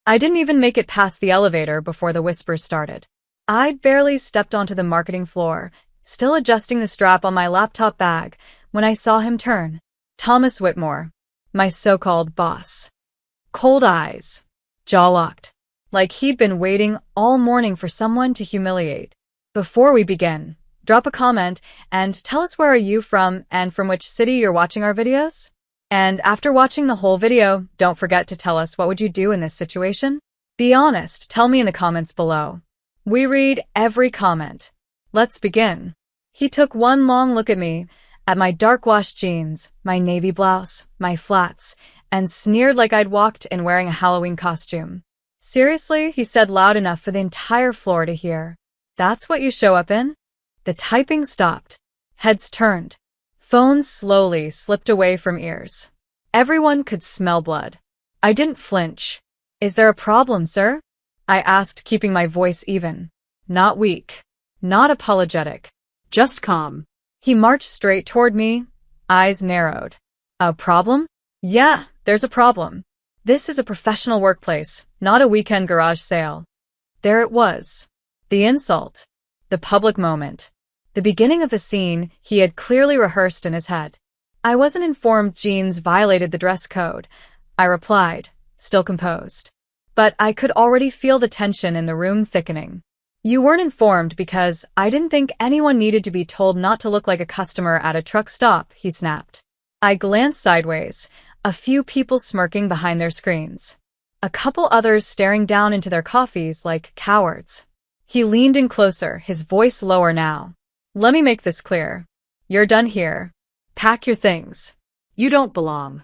I didn't even make it past the elevator before the whispers started. I'd barely stepped onto the marketing floor, still adjusting the strap on my laptop bag, when I saw him turn. Thomas Whitmore, my so-called boss. Cold eyes, jaw locked, like he'd been waiting all morning for someone to humiliate. Before we begin, drop a comment and tell us where are you from and from which city you're watching our videos? And after watching the whole video, don't forget to tell us what would you do in this situation? Be honest, tell me in the comments below. We read every comment. Let's begin. He took one long look at me, at my dark-washed jeans, my navy blouse, my flats, and sneered like I'd walked in wearing a Halloween costume. Seriously, he said loud enough for the entire floor to hear. That's what you show up in? The typing stopped. Heads turned. Phones slowly slipped away from ears. Everyone could smell blood. I didn't flinch. Is there a problem, sir? I asked, keeping my voice even. Not weak. Not apologetic. Just calm. He marched straight toward me, eyes narrowed. A problem? Yeah, there's a problem. This is a professional workplace, not a weekend garage sale. There it was. The insult. The public moment. The beginning of the scene he had clearly rehearsed in his head. I wasn't informed jeans violated the dress code, I replied, still composed. But I could already feel the tension in the room thickening. You weren't informed because I didn't think anyone needed to be told not to look like a customer at a truck stop, he snapped. I glanced sideways, a few people smirking behind their screens. A couple others staring down into their coffees like cowards. He leaned in closer, his voice lower now. Let me make this clear. You're done here. Pack your things. You don't belong.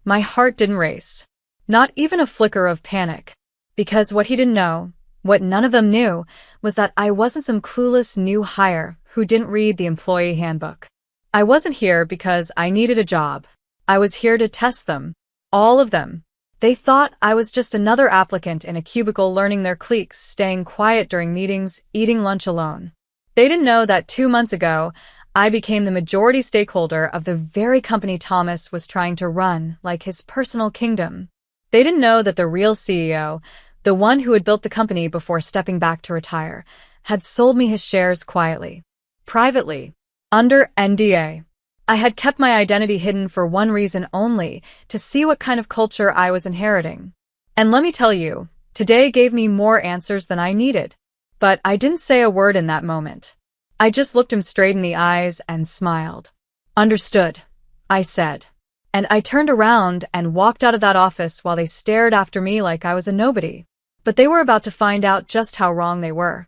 My heart didn't race. Not even a flicker of panic. Because what he didn't know, what none of them knew, was that I wasn't some clueless new hire who didn't read the employee handbook. I wasn't here because I needed a job. I was here to test them. All of them. They thought I was just another applicant in a cubicle learning their cliques, staying quiet during meetings, eating lunch alone. They didn't know that 2 months ago, I became the majority stakeholder of the very company Thomas was trying to run like his personal kingdom. They didn't know that the real CEO, the one who had built the company before stepping back to retire, had sold me his shares quietly, privately, under NDA. I had kept my identity hidden for one reason only, to see what kind of culture I was inheriting. And let me tell you, today gave me more answers than I needed. But I didn't say a word in that moment. I just looked him straight in the eyes and smiled. Understood, I said. And I turned around and walked out of that office while they stared after me like I was a nobody. But they were about to find out just how wrong they were.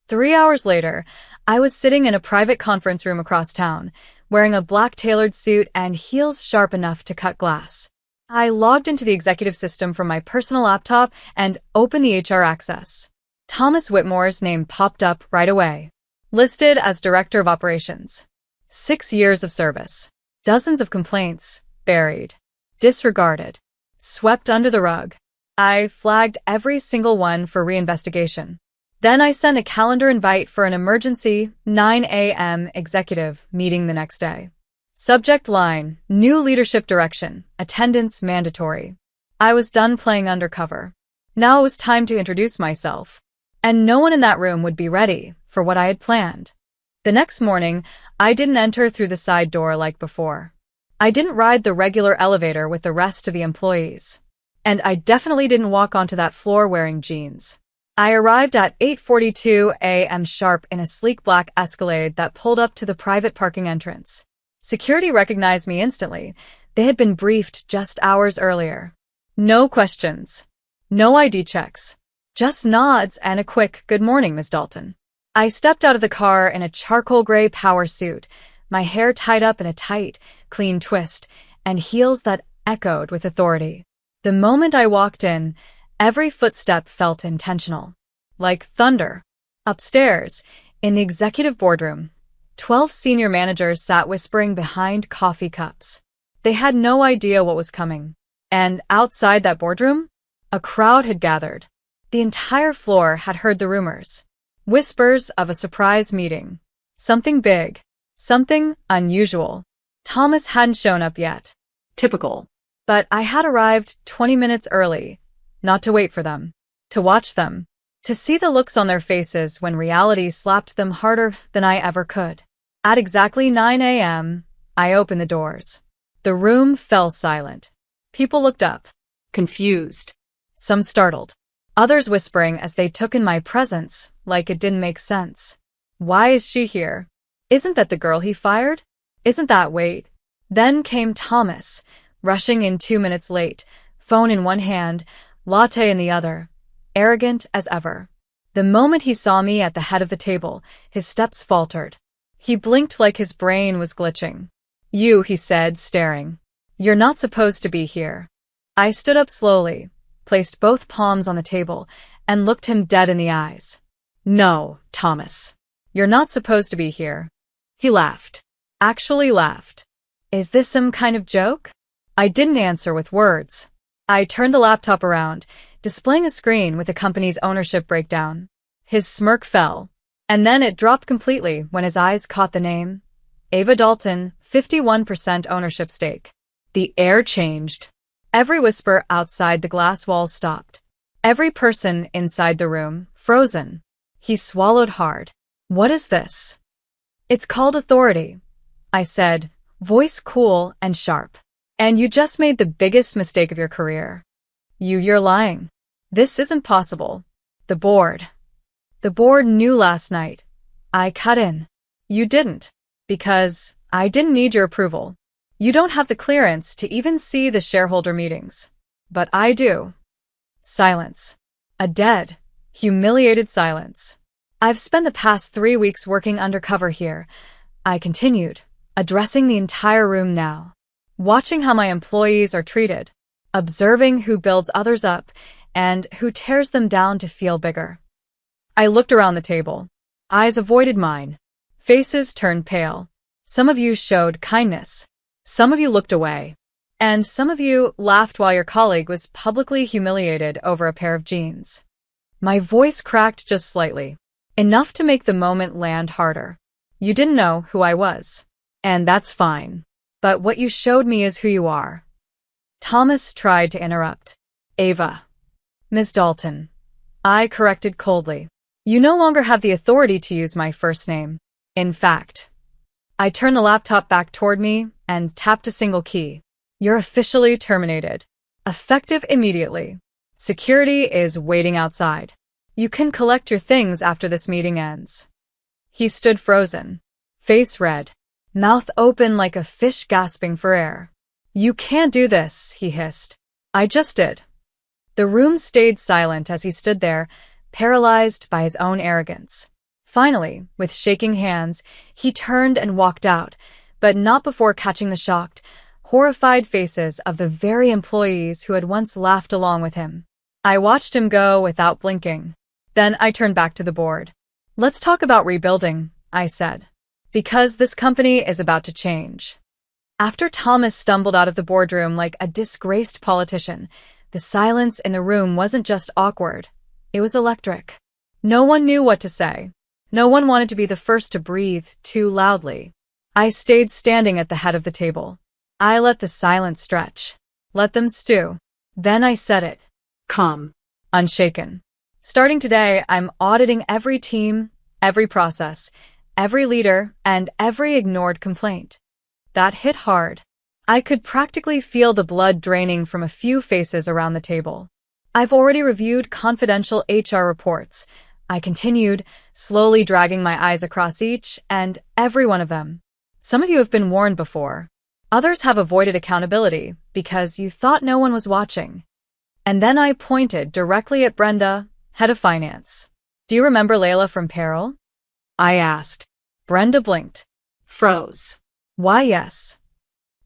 3 hours later, I was sitting in a private conference room across town, wearing a black tailored suit and heels sharp enough to cut glass. I logged into the executive system from my personal laptop and opened the HR access. Thomas Whitmore's name popped up right away. Listed as Director of Operations. 6 years of service. Dozens of complaints. Buried. Disregarded. Swept under the rug. I flagged every single one for reinvestigation. Then I sent a calendar invite for an emergency 9 a.m. executive meeting the next day. Subject line, new leadership direction, attendance mandatory. I was done playing undercover. Now it was time to introduce myself. And no one in that room would be ready for what I had planned. The next morning, I didn't enter through the side door like before. I didn't ride the regular elevator with the rest of the employees. And I definitely didn't walk onto that floor wearing jeans. I arrived at 8:42 a.m. sharp in a sleek black Escalade that pulled up to the private parking entrance. Security recognized me instantly. They had been briefed just hours earlier. No questions. No ID checks. Just nods and a quick, "Good morning, Ms. Dalton." I stepped out of the car in a charcoal gray power suit, my hair tied up in a tight, clean twist, and heels that echoed with authority. The moment I walked in, every footstep felt intentional. Like thunder. Upstairs, in the executive boardroom, 12 senior managers sat whispering behind coffee cups. They had no idea what was coming. And outside that boardroom, a crowd had gathered. The entire floor had heard the rumors. Whispers of a surprise meeting. Something big. Something unusual. Thomas hadn't shown up yet. Typical. But I had arrived 20 minutes early. Not to wait for them. To watch them. To see the looks on their faces when reality slapped them harder than I ever could. At exactly 9 a.m., I opened the doors. The room fell silent. People looked up, confused. Some startled. Others whispering as they took in my presence, like it didn't make sense. Why is she here? Isn't that the girl he fired? Isn't that wait? Then came Thomas, rushing in 2 minutes late, phone in one hand, latte in the other, arrogant as ever. The moment he saw me at the head of the table, his steps faltered. He blinked like his brain was glitching. You, he said, staring. You're not supposed to be here. I stood up slowly, placed both palms on the table, and looked him dead in the eyes. No, Thomas. You're not supposed to be here. He laughed. Actually laughed. Is this some kind of joke? I didn't answer with words. I turned the laptop around, displaying a screen with the company's ownership breakdown. His smirk fell, and then it dropped completely when his eyes caught the name. Ava Dalton, 51% ownership stake. The air changed. Every whisper outside the glass walls stopped. Every person inside the room, frozen. He swallowed hard. What is this? It's called authority, I said, voice cool and sharp. And you just made the biggest mistake of your career. You're lying. This isn't possible. The board knew last night. I cut in. You didn't. Because I didn't need your approval. You don't have the clearance to even see the shareholder meetings. But I do. Silence. A dead, humiliated silence. I've spent the past 3 weeks working undercover here, I continued, addressing the entire room now. Watching how my employees are treated. Observing who builds others up and who tears them down to feel bigger. I looked around the table. Eyes avoided mine. Faces turned pale. Some of you showed kindness. Some of you looked away. And some of you laughed while your colleague was publicly humiliated over a pair of jeans. My voice cracked just slightly. Enough to make the moment land harder. You didn't know who I was. And that's fine. But what you showed me is who you are. Thomas tried to interrupt. Ava. Ms. Dalton. I corrected coldly. You no longer have the authority to use my first name. In fact. I turned the laptop back toward me and tapped a single key. You're officially terminated. Effective immediately. Security is waiting outside. You can collect your things after this meeting ends. He stood frozen. Face red. Mouth open like a fish gasping for air. You can't do this, he hissed. I just did. The room stayed silent as he stood there, paralyzed by his own arrogance. Finally, with shaking hands, he turned and walked out, but not before catching the shocked, horrified faces of the very employees who had once laughed along with him. I watched him go without blinking. Then I turned back to the board. Let's talk about rebuilding, I said. Because this company is about to change. After Thomas stumbled out of the boardroom like a disgraced politician, the silence in the room wasn't just awkward. It was electric. No one knew what to say. No one wanted to be the first to breathe too loudly. I stayed standing at the head of the table. I let the silence stretch. Let them stew. Then I said it. Calm. Unshaken. Starting today, I'm auditing every team, every process, every leader, and every ignored complaint. That hit hard. I could practically feel the blood draining from a few faces around the table. I've already reviewed confidential HR reports. I continued, slowly dragging my eyes across each and every one of them. Some of you have been warned before. Others have avoided accountability because you thought no one was watching. And then I pointed directly at Brenda, head of finance. Do you remember Layla from Peril? I asked. Brenda blinked. Froze. Why, yes.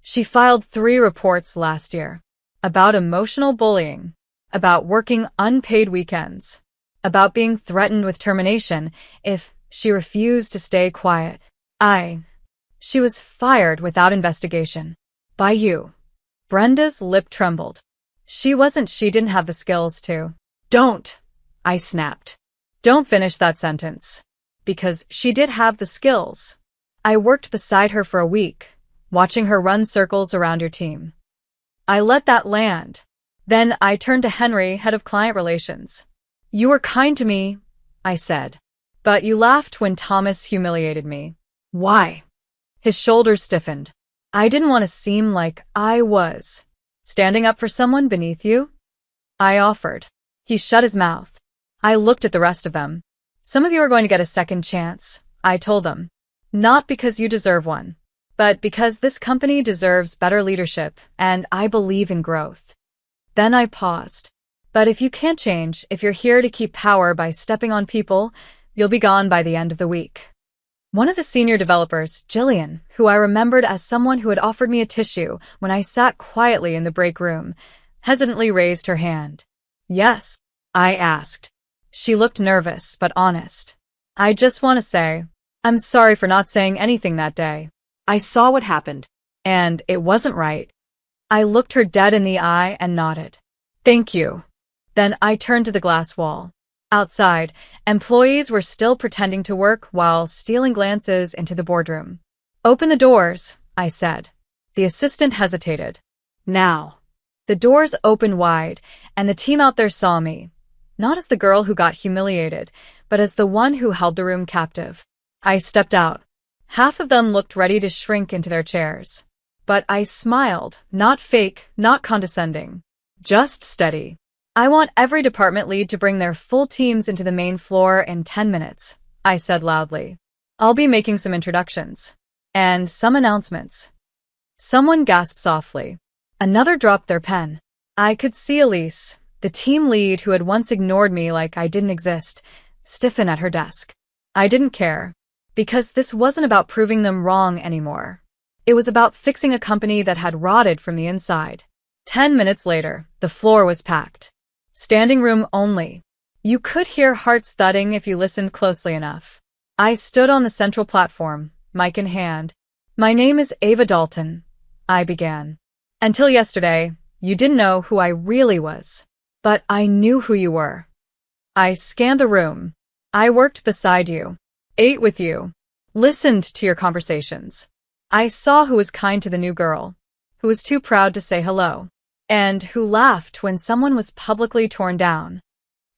She filed 3 reports last year. About emotional bullying. About working unpaid weekends. About being threatened with termination if she refused to stay quiet. She was fired without investigation. By you. Brenda's lip trembled. She didn't have the skills to. Don't, I snapped. Don't finish that sentence. Because she did have the skills. I worked beside her for a week, watching her run circles around your team. I let that land. Then I turned to Henry, head of client relations. You were kind to me, I said. But you laughed when Thomas humiliated me. Why? His shoulders stiffened. I didn't want to seem like I was standing up for someone beneath you, I offered. He shut his mouth. I looked at the rest of them. Some of you are going to get a second chance, I told them. Not because you deserve one, but because this company deserves better leadership, and I believe in growth. Then I paused. But if you can't change, if you're here to keep power by stepping on people, you'll be gone by the end of the week. One of the senior developers, Jillian, who I remembered as someone who had offered me a tissue when I sat quietly in the break room, hesitantly raised her hand. Yes, I asked. She looked nervous but honest. I just want to say, I'm sorry for not saying anything that day. I saw what happened, and it wasn't right. I looked her dead in the eye and nodded. Thank you. Then I turned to the glass wall. Outside, employees were still pretending to work while stealing glances into the boardroom. Open the doors, I said. The assistant hesitated. Now. The doors opened wide, and the team out there saw me, not as the girl who got humiliated, but as the one who held the room captive. I stepped out. Half of them looked ready to shrink into their chairs. But I smiled, not fake, not condescending. Just steady. I want every department lead to bring their full teams into the main floor in 10 minutes, I said loudly. I'll be making some introductions. And some announcements. Someone gasped softly. Another dropped their pen. I could see Elise, the team lead who had once ignored me like I didn't exist, stiffen at her desk. I didn't care, because this wasn't about proving them wrong anymore. It was about fixing a company that had rotted from the inside. 10 minutes later, the floor was packed. Standing room only. You could hear hearts thudding if you listened closely enough. I stood on the central platform, mic in hand. My name is Ava Dalton, I began. Until yesterday, you didn't know who I really was. But I knew who you were. I scanned the room. I worked beside you, ate with you, listened to your conversations. I saw who was kind to the new girl, who was too proud to say hello, and who laughed when someone was publicly torn down.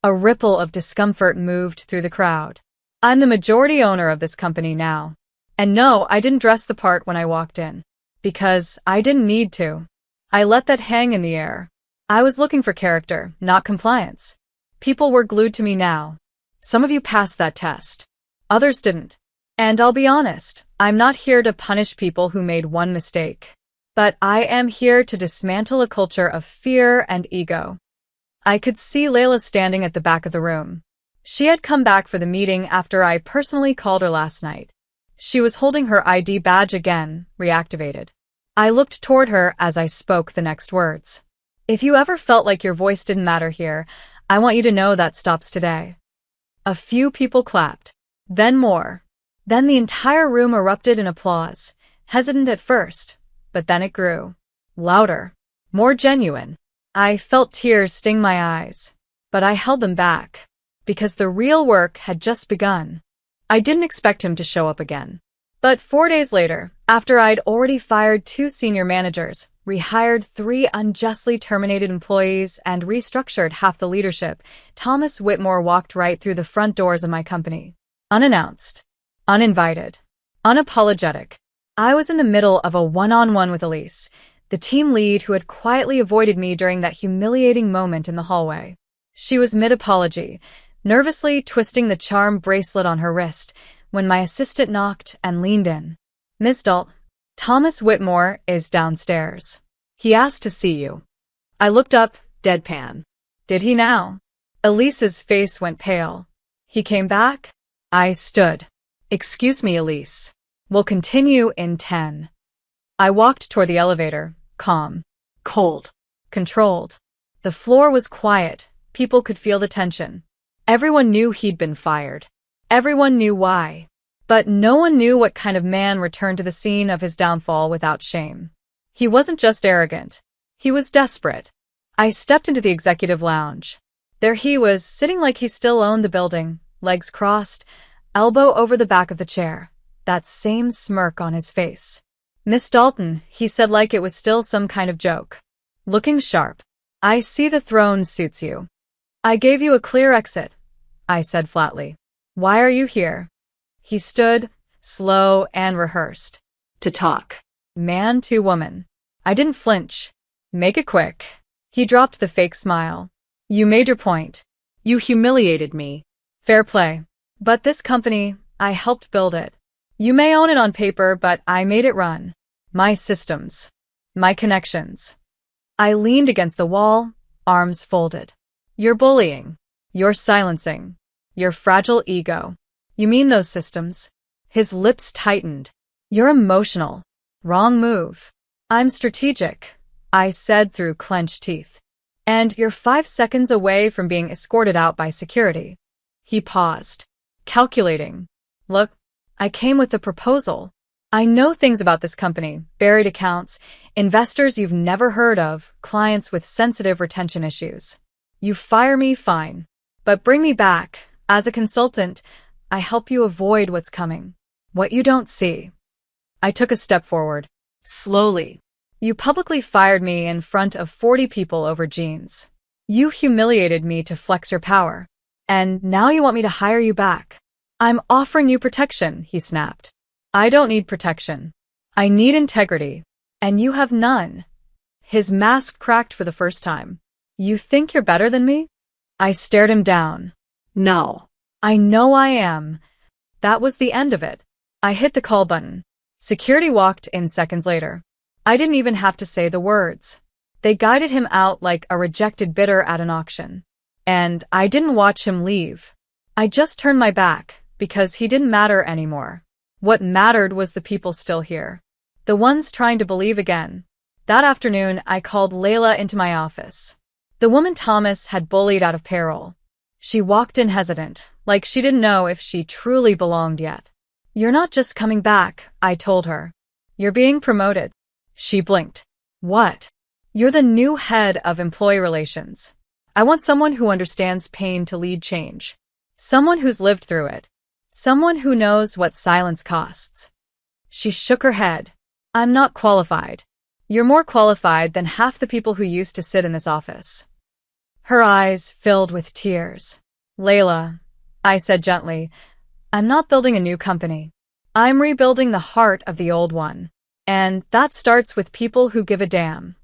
A ripple of discomfort moved through the crowd. I'm the majority owner of this company now. And no, I didn't dress the part when I walked in. Because I didn't need to. I let that hang in the air. I was looking for character, not compliance. People were glued to me now. Some of you passed that test. Others didn't. And I'll be honest, I'm not here to punish people who made one mistake. But I am here to dismantle a culture of fear and ego. I could see Layla standing at the back of the room. She had come back for the meeting after I personally called her last night. She was holding her ID badge again, reactivated. I looked toward her as I spoke the next words. If you ever felt like your voice didn't matter here, I want you to know that stops today. A few people clapped. Then more. Then the entire room erupted in applause, hesitant at first, but then it grew. Louder. More genuine. I felt tears sting my eyes, but I held them back, because the real work had just begun. I didn't expect him to show up again. But 4 days later, after I'd already fired 2 senior managers, rehired 3 unjustly terminated employees, and restructured half the leadership, Thomas Whitmore walked right through the front doors of my company. Unannounced. Uninvited. Unapologetic. I was in the middle of a one-on-one with Elise, the team lead who had quietly avoided me during that humiliating moment in the hallway. She was mid-apology, nervously twisting the charm bracelet on her wrist, when my assistant knocked and leaned in. Miss Dalton, Thomas Whitmore is downstairs. He asked to see you. I looked up, deadpan. Did he now? Elise's face went pale. He came back? I stood. Excuse me, Elise. We'll continue in 10. I walked toward the elevator, calm, cold, controlled. The floor was quiet. People could feel the tension. Everyone knew he'd been fired. Everyone knew why. But no one knew what kind of man returned to the scene of his downfall without shame. He wasn't just arrogant. He was desperate. I stepped into the executive lounge. There he was, sitting like he still owned the building, legs crossed, elbow over the back of the chair, that same smirk on his face. Miss Dalton, he said like it was still some kind of joke. Looking sharp. I see the throne suits you. I gave you a clear exit, I said flatly. Why are you here? He stood, slow and rehearsed. To talk. Man to woman. I didn't flinch. Make it quick. He dropped the fake smile. You made your point. You humiliated me. Fair play. But this company, I helped build it. You may own it on paper, but I made it run. My systems. My connections. I leaned against the wall, arms folded. You're bullying. You're silencing. Your fragile ego. You mean those systems? His lips tightened. You're emotional. Wrong move. I'm strategic, I said through clenched teeth. And you're 5 seconds away from being escorted out by security. He paused, calculating. Look, I came with a proposal. I know things about this company, buried accounts, investors you've never heard of, clients with sensitive retention issues. You fire me, fine. But bring me back. As a consultant, I help you avoid what's coming. What you don't see. I took a step forward. Slowly. You publicly fired me in front of 40 people over jeans. You humiliated me to flex your power. And now you want me to hire you back. I'm offering you protection, he snapped. I don't need protection. I need integrity. And you have none. His mask cracked for the first time. You think you're better than me? I stared him down. No. I know I am. That was the end of it. I hit the call button. Security walked in seconds later. I didn't even have to say the words. They guided him out like a rejected bidder at an auction. And I didn't watch him leave. I just turned my back, because he didn't matter anymore. What mattered was the people still here. The ones trying to believe again. That afternoon, I called Layla into my office. The woman Thomas had bullied out of payroll. She walked in hesitant, like she didn't know if she truly belonged yet. You're not just coming back, I told her. You're being promoted. She blinked. What? You're the new head of employee relations. I want someone who understands pain to lead change. Someone who's lived through it. Someone who knows what silence costs. She shook her head. I'm not qualified. You're more qualified than half the people who used to sit in this office. Her eyes filled with tears. Layla, I said gently, I'm not building a new company. I'm rebuilding the heart of the old one. And that starts with people who give a damn.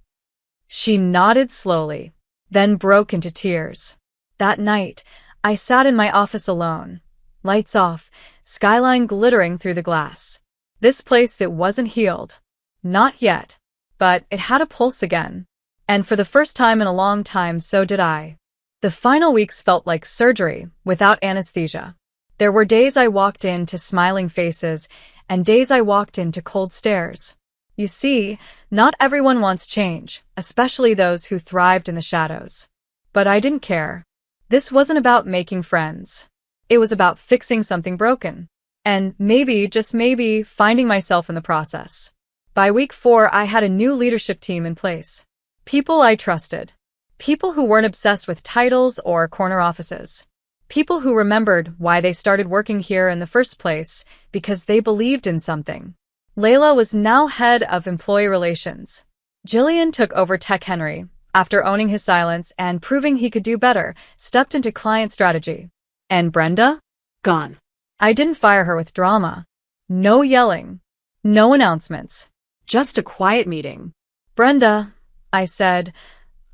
She nodded slowly, then broke into tears. That night, I sat in my office alone. Lights off, skyline glittering through the glass. This place that wasn't healed. Not yet. But it had a pulse again. And for the first time in a long time, so did I. The final weeks felt like surgery, without anesthesia. There were days I walked into smiling faces, and days I walked into cold stares. You see, not everyone wants change, especially those who thrived in the shadows. But I didn't care. This wasn't about making friends. It was about fixing something broken. And maybe, just maybe, finding myself in the process. By week 4, I had a new leadership team in place. People I trusted. People who weren't obsessed with titles or corner offices. People who remembered why they started working here in the first place, because they believed in something. Layla was now head of employee relations. Jillian took over Tech Henry, after owning his silence and proving he could do better, stepped into client strategy. And Brenda? Gone. I didn't fire her with drama. No yelling. No announcements. Just a quiet meeting. Brenda, I said,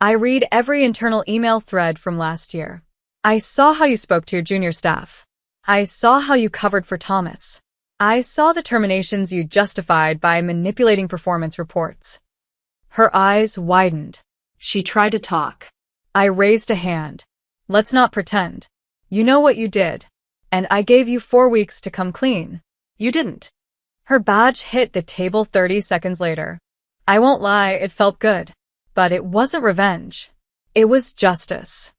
I read every internal email thread from last year. I saw how you spoke to your junior staff. I saw how you covered for Thomas. I saw the terminations you justified by manipulating performance reports. Her eyes widened. She tried to talk. I raised a hand. Let's not pretend. You know what you did. And I gave you 4 weeks to come clean. You didn't. Her badge hit the table 30 seconds later. I won't lie, it felt good. But it wasn't revenge. It was justice.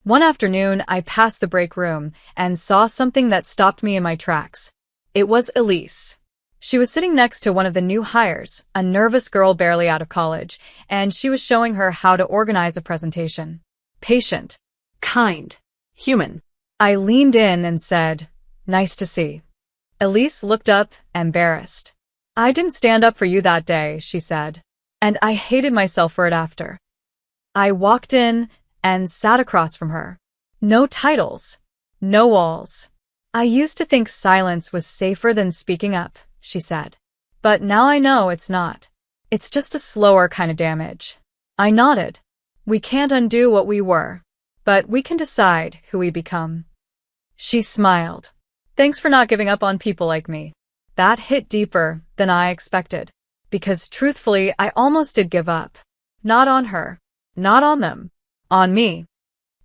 One afternoon, I passed the break room and saw something that stopped me in my tracks. It was Elise. She was sitting next to one of the new hires, a nervous girl barely out of college, and she was showing her how to organize a presentation. Patient. Kind. Human. I leaned in and said, nice to see. Elise looked up, embarrassed. I didn't stand up for you that day, she said. And I hated myself for it after. I walked in and sat across from her. No titles. No walls. I used to think silence was safer than speaking up, she said. But now I know it's not. It's just a slower kind of damage. I nodded. We can't undo what we were, but we can decide who we become. She smiled. Thanks for not giving up on people like me. That hit deeper than I expected, because truthfully, I almost did give up. Not on her. Not on them. On me.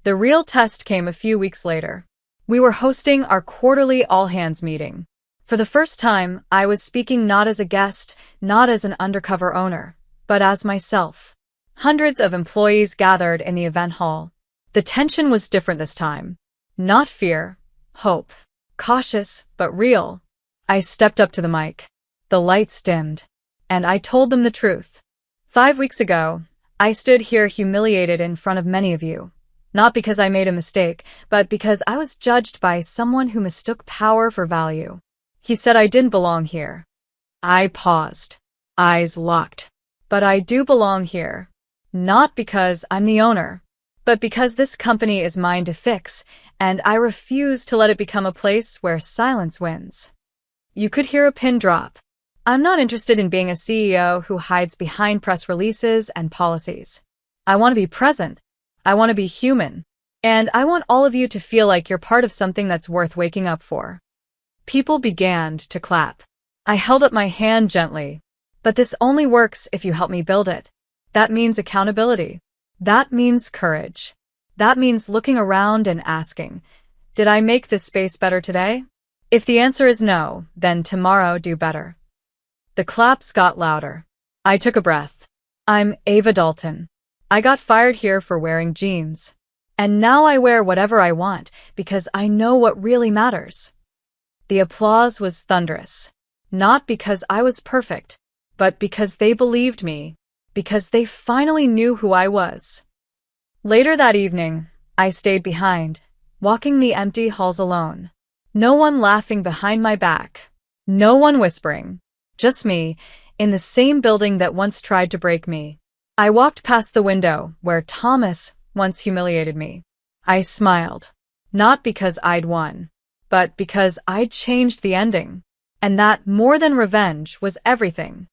The real test came a few weeks later. We were hosting our quarterly all-hands meeting. For the first time, I was speaking not as a guest, not as an undercover owner, but as myself. Hundreds of employees gathered in the event hall. The tension was different this time. Not fear, hope. Cautious, but real. I stepped up to the mic. The lights dimmed, and I told them the truth. 5 weeks ago, I stood here humiliated in front of many of you. Not because I made a mistake, but because I was judged by someone who mistook power for value. He said I didn't belong here. I paused, eyes locked. But I do belong here. Not because I'm the owner, but because this company is mine to fix, and I refuse to let it become a place where silence wins. You could hear a pin drop. I'm not interested in being a CEO who hides behind press releases and policies. I want to be present. I want to be human. And I want all of you to feel like you're part of something that's worth waking up for. People began to clap. I held up my hand gently. But this only works if you help me build it. That means accountability. That means courage. That means looking around and asking, did I make this space better today? If the answer is no, then tomorrow do better. The claps got louder. I took a breath. I'm Ava Dalton. I got fired here for wearing jeans. And now I wear whatever I want because I know what really matters. The applause was thunderous. Not because I was perfect, but because they believed me, because they finally knew who I was. Later that evening, I stayed behind, walking the empty halls alone. No one laughing behind my back. No one whispering. Just me, in the same building that once tried to break me. I walked past the window where Thomas once humiliated me. I smiled. Not because I'd won, but because I'd changed the ending. And that, more than revenge, was everything.